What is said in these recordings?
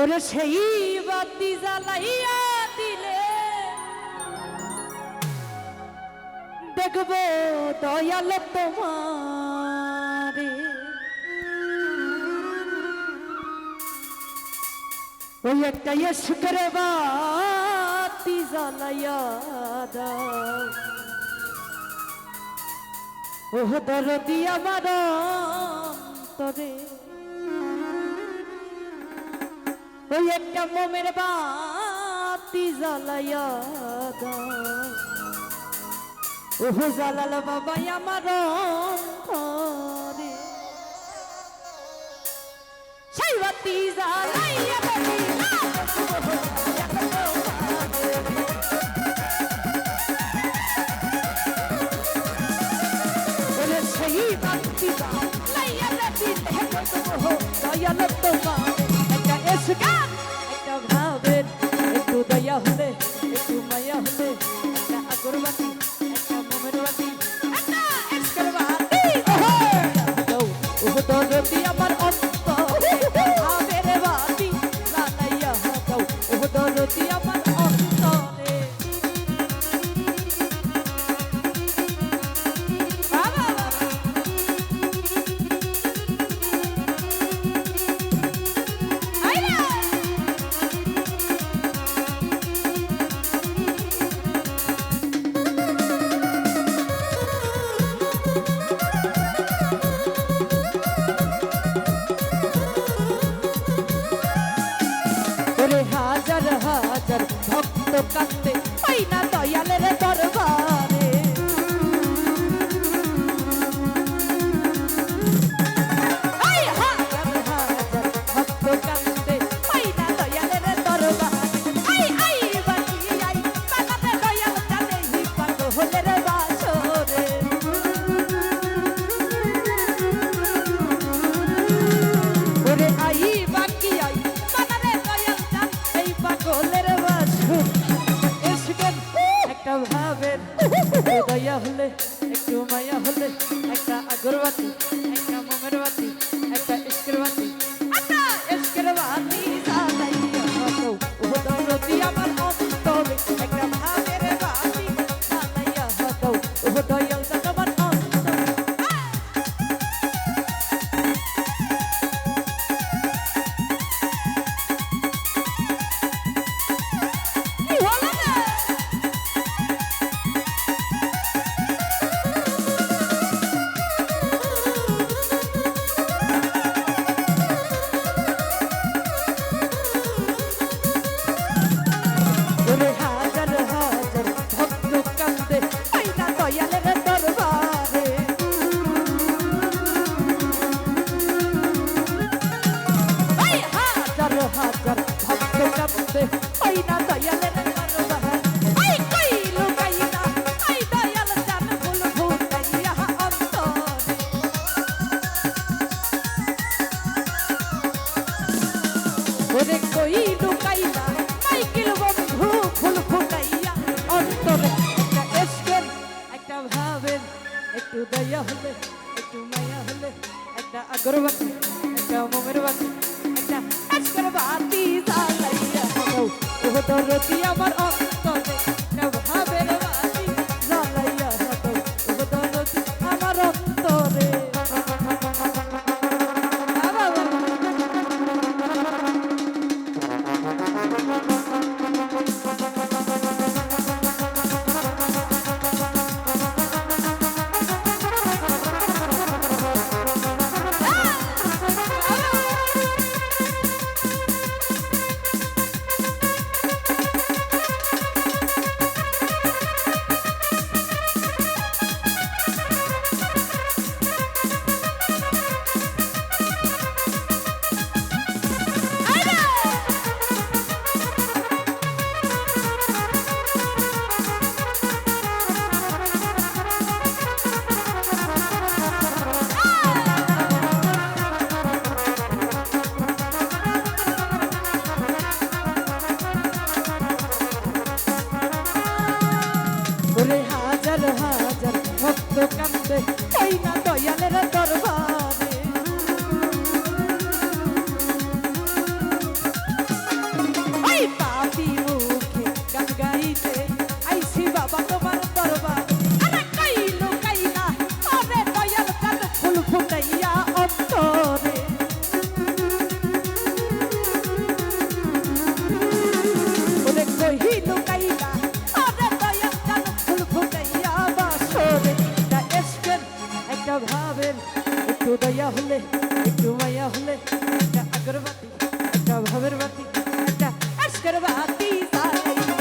ওরে সেই বাতি জ্বালাইয়া দিলে দেখব দয়াল তোমারে ওই একটা শুকরে বাতি জ্বালাইয়া দাও ও দরদি আমার অন্তরে ওই একটা মোমের বাতি জ্বালাইয়া দাও ও জালাল বাবা আমার অন্তরে সেই বাতি জ্বালাইয়া সেই বাতি জ্বালাইয়া দয়াল তোমার একটা এসগান একটা ভাবের একটু দয়া হলে একটু মায়া হলে একটা আগরবাতি একটা মোমের বাতি একটা এসকের বাতি ও দরদি আমার অন্তরে ভাবের বাতি জ্বালাইয়া দাও ও দরদি আমার অন্তরে হাজার হাজার ভক্ত কান্দে পাই না দয়ালের দরবারে হাজার হাজার ভক্ত কান্দে পাই না দয়ালের দরবারে বানাতে দয়াল জানে হি পাগলের বাসরে ওরে আই বাকি আই পাগলের বাসুর এসকেন একটা ভাবের দয়া হলে একটু মায়া হলে একটা আগরবাতি একটা মোমের বাতি একটা ইস্কের বাতি একটা ইস্কের বাতি জ্বালাইয়া দাও ও দরদি আমার অন্তরে একটা ভাবের বাতি জ্বালাইয়া দাও ও দয়াল আমার অন্তরে হাজার হাজার ভক্ত কান্দে পাই না দয়ালের দরবারে হাজার হাজার ভক্ত কান্দে পাই না দয়ালের দরবারে কই লুকাইনা আই দয়াল জান ফুল ফুটাইয়া অন্তরে ওরে কই লুকাইনা মাইকেল বন্ধু ফুল ফুটাইয়া অন্তরে একটা এসকের একটা ভাবের একটু দয়া হলে একটু মায়া হলে একটা আগরবাতি একটা মোমের বাতি একটা এসকের বাতি জ্বালাইয়া দাও ও দরদি আমার অন্তরে একটা ভাবের বাতি জ্বালাইয়া দাও ও দরদি আমার অন্তরে কান্দে এই না দয়ালের দরবারে একটা ভাবের একটু দয়া হলে একটু মায়া হলে একটা আগরবাতি একটা ভাবের বাতি একটা আজকের বাতি জ্বালাইয়া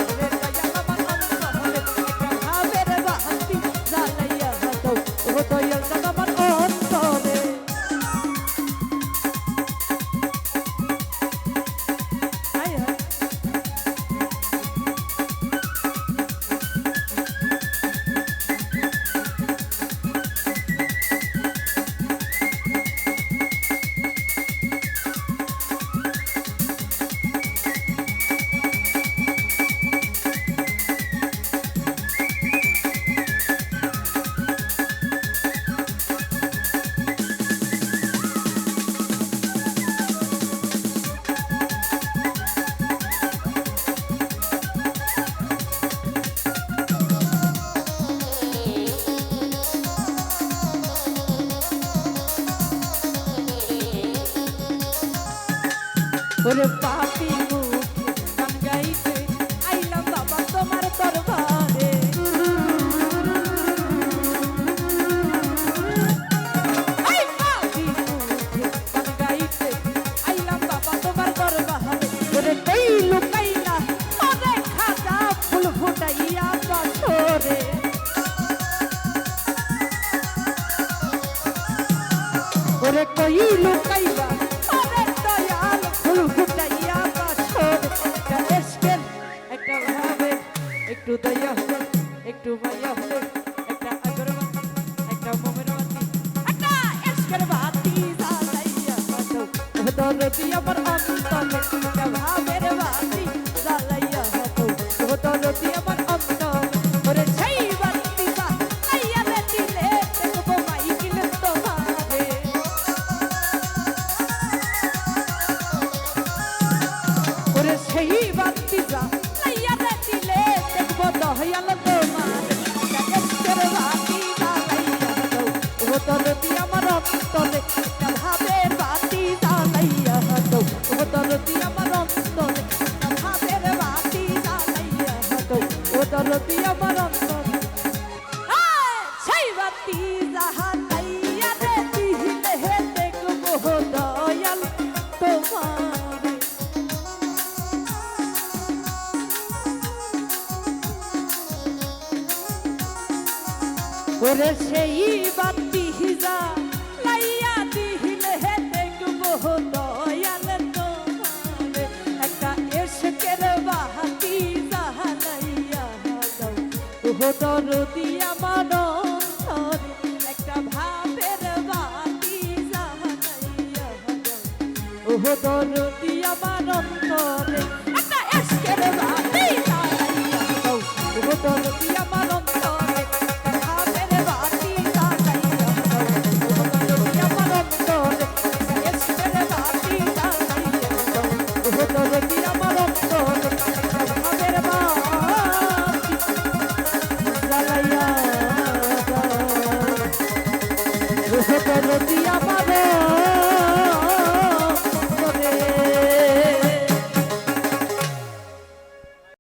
ওরে দয়া আমার অন্তরে একটা ভাবের বাতি জ্বালাইয়া দাও ও দয়াল দাদা আমার অন্তরে হায় হায় ওরে পাপি মুখ গান গাইতে আইলাম বাবা তোমার দরবারে এই পাপি মুখ গান গাইতে আইলাম বাবা তোমার দরবারে ওরে কই লুকাইলা ওরে খাজা ফুল ফুটাইয়া বছরে ওরে কই লুকাইলা ওরে দয়াল ফুল ফুটাইয়া বছর একটা এসকের একটা ভাবে একটু দয়া হলে একটু মায়া হলে একটা আগরবাতি একটা মোমের বাতি একটা এসকের বাতি জ্বালাইয়া দাও ও দরদি আমার অন্তরে একটা ভাবের বাতি জ্বালাইয়া দাও ও দরদি আমার অন্তরে ওরে সেই বাতি জ্বালাইয়া দিলে দেখবো মাইকিলে তোমারে ওরে সেই বাতি জ্বালাইয়া দিলে দেখবো দয়াল তোমার এসকের বাতি জ্বালাইয়া দাও ও দরদি আমার অন্তরে একটা ভাবের বাতি জ্বালাইয়া দাও ও দরদি আমার অন্তরে একটা ভাবের বাতি জ্বালাইয়া দাও ও দরদি আমার অন্তরে সেই বাতি জ্বালাইয়া দিলে দেখবো দয়াল তোমার ওরে সেই বাতি জ্বালাইয়া দিলে দেখবো দয়াল তোমারে একটা এসকের বাতি জ্বালাইয়া দাও ও দরদি আমার অন্তরে একটা ভাবের বাতি জ্বালাইয়া দাও ও দরদি আমার অন্তরে একটা এসকের বাতি